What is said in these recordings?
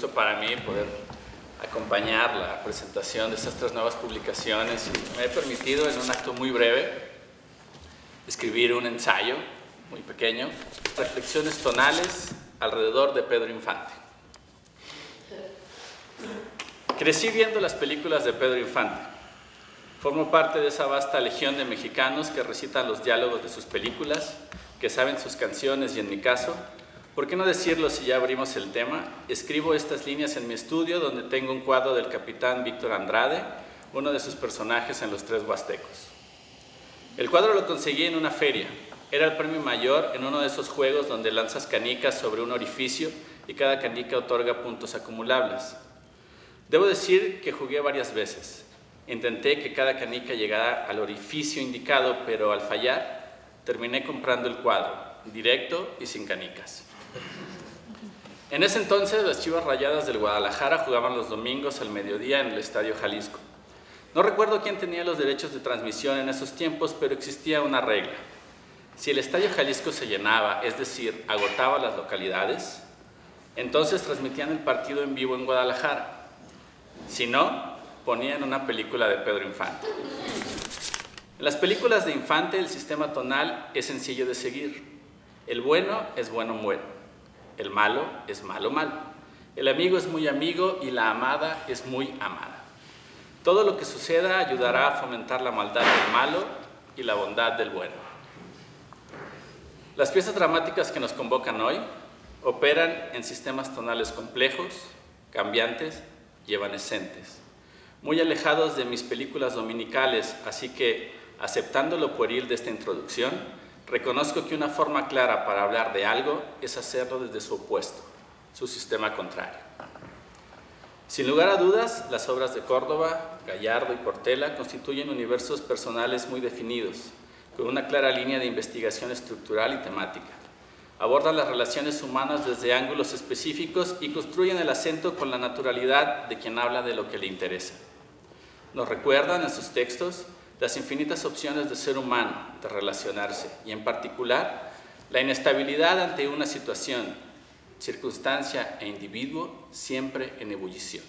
gusto para mí poder acompañar la presentación de estas 3 nuevas publicaciones y me he permitido en un acto muy breve escribir un ensayo muy pequeño, reflexiones tonales alrededor de Pedro Infante. Crecí viendo las películas de Pedro Infante. Formo parte de esa vasta legión de mexicanos que recitan los diálogos de sus películas, que saben sus canciones y en mi caso, ¿por qué no decirlo si ya abrimos el tema? Escribo estas líneas en mi estudio donde tengo un cuadro del capitán Víctor Andrade, uno de sus personajes en Los Tres Huastecos. El cuadro lo conseguí en una feria. Era el premio mayor en uno de esos juegos donde lanzas canicas sobre un orificio y cada canica otorga puntos acumulables. Debo decir que jugué varias veces. Intenté que cada canica llegara al orificio indicado, pero al fallar, terminé comprando el cuadro, directo y sin canicas. En ese entonces, las Chivas Rayadas del Guadalajara jugaban los domingos al mediodía en el Estadio Jalisco. No recuerdo quién tenía los derechos de transmisión en esos tiempos, pero existía una regla. Si el Estadio Jalisco se llenaba, es decir, agotaba las localidades, entonces transmitían el partido en vivo en Guadalajara. Si no, ponían una película de Pedro Infante. En las películas de Infante, el sistema tonal es sencillo de seguir. El bueno es bueno, bueno. El malo es malo, malo. El amigo es muy amigo y la amada es muy amada. Todo lo que suceda ayudará a fomentar la maldad del malo y la bondad del bueno. Las piezas dramáticas que nos convocan hoy operan en sistemas tonales complejos, cambiantes y evanescentes, muy alejados de mis películas dominicales, así que, aceptando lo pueril de esta introducción, reconozco que una forma clara para hablar de algo es hacerlo desde su opuesto, su sistema contrario. Sin lugar a dudas, las obras de Córdoba, Gallardo y Portela constituyen universos personales muy definidos, con una clara línea de investigación estructural y temática. Abordan las relaciones humanas desde ángulos específicos y construyen el acento con la naturalidad de quien habla de lo que le interesa. Nos recuerdan en sus textos las infinitas opciones de ser humano, de relacionarse, y en particular, la inestabilidad ante una situación, circunstancia e individuo siempre en ebullición.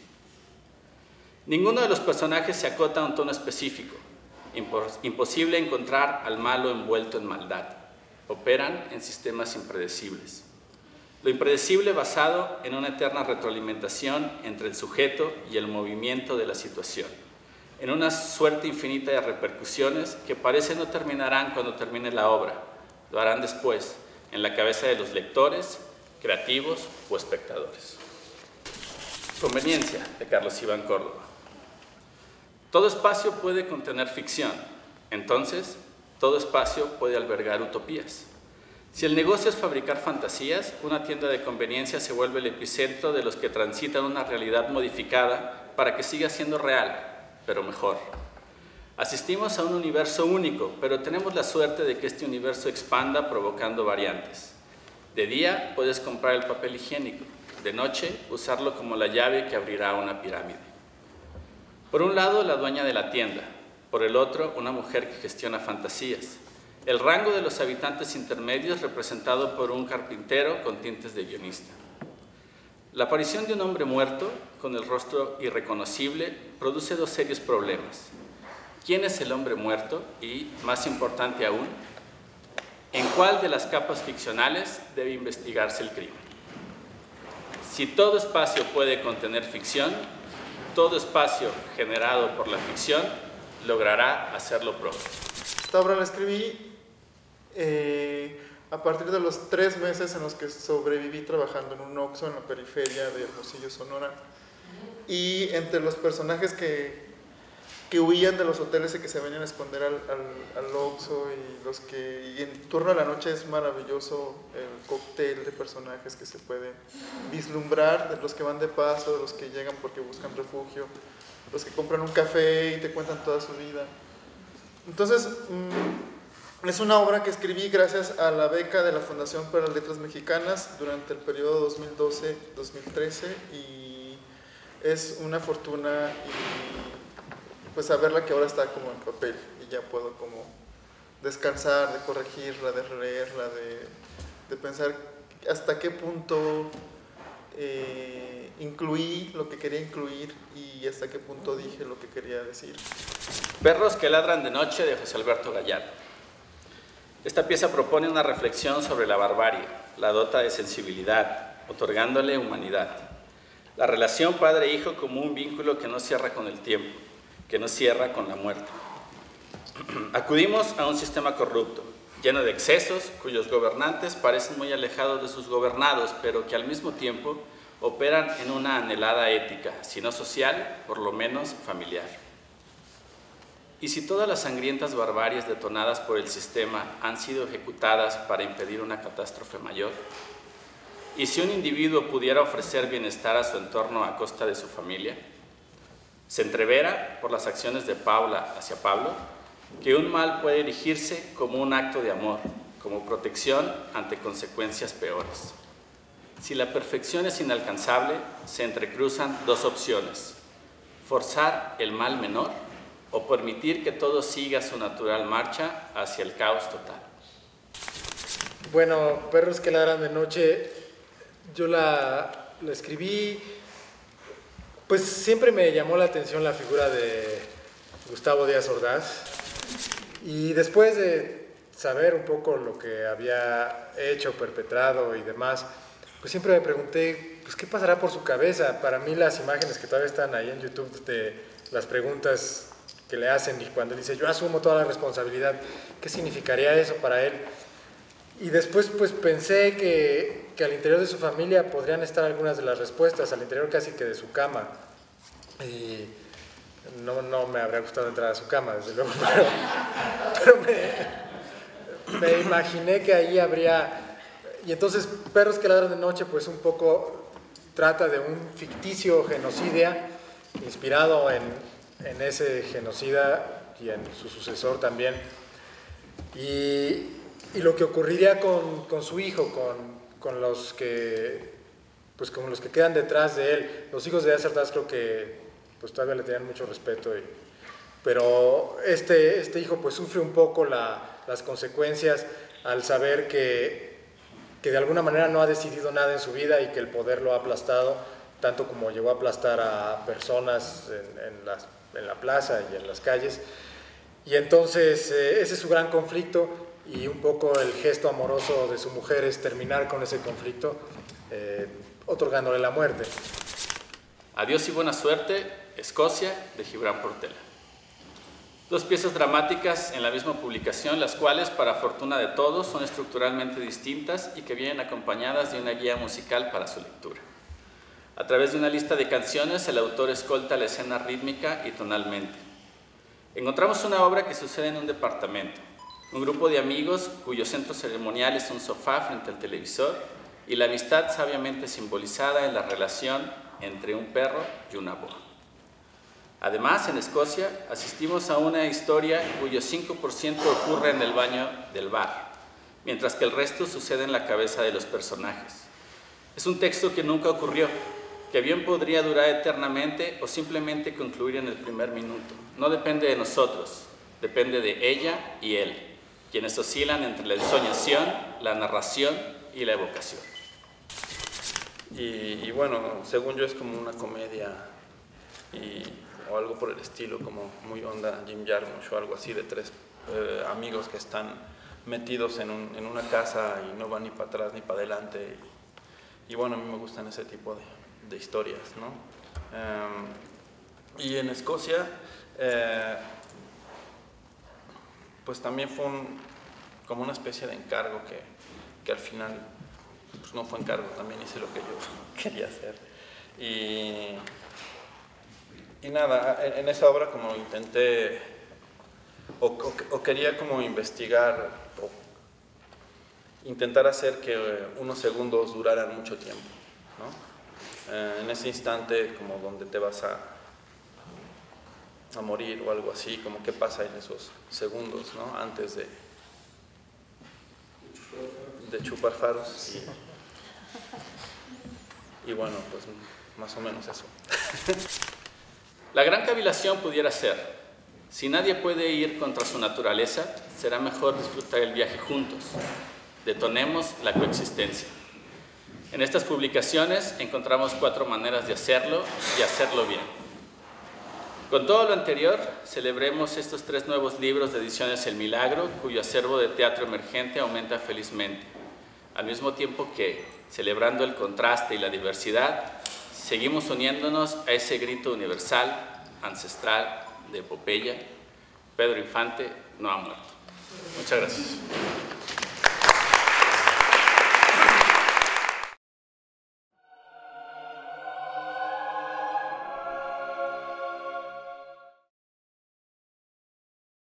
Ninguno de los personajes se acota a un tono específico. Imposible encontrar al malo envuelto en maldad. Operan en sistemas impredecibles. Lo impredecible basado en una eterna retroalimentación entre el sujeto y el movimiento de la situación, en una suerte infinita de repercusiones que parece no terminarán cuando termine la obra, lo harán después, en la cabeza de los lectores, creativos o espectadores. Conveniencia, de Carlos Iván Córdoba. Todo espacio puede contener ficción, entonces todo espacio puede albergar utopías. Si el negocio es fabricar fantasías, una tienda de conveniencia se vuelve el epicentro de los que transitan una realidad modificada para que siga siendo real, pero mejor. Asistimos a un universo único, pero tenemos la suerte de que este universo expanda provocando variantes. De día puedes comprar el papel higiénico, de noche usarlo como la llave que abrirá una pirámide. Por un lado, la dueña de la tienda, por el otro, una mujer que gestiona fantasías. El rango de los habitantes intermedios representado por un carpintero con tintes de guionista. La aparición de un hombre muerto, con el rostro irreconocible, produce 2 serios problemas. ¿Quién es el hombre muerto? Y, más importante aún, ¿en cuál de las capas ficcionales debe investigarse el crimen? Si todo espacio puede contener ficción, todo espacio generado por la ficción logrará hacerlo propio. Esta obra la escribí a partir de los 3 meses en los que sobreviví trabajando en un Oxxo en la periferia de Hermosillo, Sonora. Y entre los personajes que huían de los hoteles y que se venían a esconder al Oxxo y en turno a la noche es maravilloso el cóctel de personajes que se puede vislumbrar, de los que van de paso, de los que llegan porque buscan refugio, los que compran un café y te cuentan toda su vida. Entonces, es una obra que escribí gracias a la beca de la Fundación para las Letras Mexicanas durante el periodo 2012-2013 y es una fortuna y pues saberla que ahora está como en papel y ya puedo como descansar, de corregirla, de releerla, de pensar hasta qué punto incluí lo que quería incluir y hasta qué punto dije lo que quería decir. Perros que ladran de noche, de José Alberto Gallardo. Esta pieza propone una reflexión sobre la barbarie, la dota de sensibilidad, otorgándole humanidad. La relación padre-hijo como un vínculo que no cierra con el tiempo, que no cierra con la muerte. Acudimos a un sistema corrupto, lleno de excesos, cuyos gobernantes parecen muy alejados de sus gobernados, pero que al mismo tiempo operan en una anhelada ética, si no social, por lo menos familiar. ¿Y si todas las sangrientas barbaries detonadas por el sistema han sido ejecutadas para impedir una catástrofe mayor? ¿Y si un individuo pudiera ofrecer bienestar a su entorno a costa de su familia? Se entrevera, por las acciones de Paula hacia Pablo, que un mal puede erigirse como un acto de amor, como protección ante consecuencias peores. Si la perfección es inalcanzable, se entrecruzan dos opciones: forzar el mal menor o permitir que todo siga su natural marcha hacia el caos total. Bueno, Perros que ladran de noche, yo la escribí, pues siempre me llamó la atención la figura de Gustavo Díaz Ordaz, y después de saber un poco lo que había hecho, perpetrado y demás, pues siempre me pregunté, pues qué pasará por su cabeza. Para mí las imágenes que todavía están ahí en YouTube de las preguntas que le hacen y cuando dice yo asumo toda la responsabilidad, ¿qué significaría eso para él? Y después pues pensé que al interior de su familia podrían estar algunas de las respuestas, al interior casi que de su cama. Y no me habría gustado entrar a su cama, desde luego, pero me imaginé que ahí habría... Y entonces Perros que ladran de noche pues un poco trata de un ficticio genocida inspirado en ese genocida y en su sucesor también. Y lo que ocurriría con su hijo, con los que quedan detrás de él. Los hijos de Díaz Ordaz creo que pues todavía le tenían mucho respeto, pero este hijo pues sufre un poco las consecuencias al saber que de alguna manera no ha decidido nada en su vida y que el poder lo ha aplastado, tanto como llegó a aplastar a personas en la plaza y en las calles. Y entonces ese es su gran conflicto, y un poco el gesto amoroso de su mujer es terminar con ese conflicto, otorgándole la muerte. Adiós y buena suerte, Escocia, de Gibran Portela. Dos piezas dramáticas en la misma publicación, las cuales, para fortuna de todos, son estructuralmente distintas y que vienen acompañadas de una guía musical para su lectura. A través de una lista de canciones, el autor escolta la escena rítmica y tonalmente. Encontramos una obra que sucede en un departamento, un grupo de amigos cuyo centro ceremonial es un sofá frente al televisor y la amistad sabiamente simbolizada en la relación entre un perro y una boa. Además, en Escocia, asistimos a una historia cuyo 5% ocurre en el baño del bar, mientras que el resto sucede en la cabeza de los personajes. Es un texto que nunca ocurrió, que bien podría durar eternamente o simplemente concluir en el primer minuto. No depende de nosotros, depende de ella y él, quienes oscilan entre la ensoñación, la narración y la evocación. Y bueno, según yo es como una comedia o algo por el estilo, como muy onda Jim Jarmusch o algo así, de tres amigos que están metidos en una casa y no van ni para atrás ni para adelante. Y bueno, a mí me gustan ese tipo de historias, ¿no? Y en Escocia, pues también fue como una especie de encargo que al final pues no fue encargo, también hice lo que yo quería hacer. Y nada, en esa obra como intenté, o quería como investigar, o intentar hacer que unos segundos duraran mucho tiempo, ¿no? En ese instante como donde te vas a morir o algo así, como qué pasa en esos segundos, ¿no? Antes de chupar faros y bueno, pues más o menos eso. La gran cavilación pudiera ser: si nadie puede ir contra su naturaleza, será mejor disfrutar el viaje juntos. Detonemos la coexistencia. En estas publicaciones encontramos 4 maneras de hacerlo y hacerlo bien. Con todo lo anterior, celebremos estos 3 nuevos libros de Ediciones El Milagro, cuyo acervo de teatro emergente aumenta felizmente, al mismo tiempo que, celebrando el contraste y la diversidad, seguimos uniéndonos a ese grito universal, ancestral, de epopeya: Pedro Infante no ha muerto. Muchas gracias.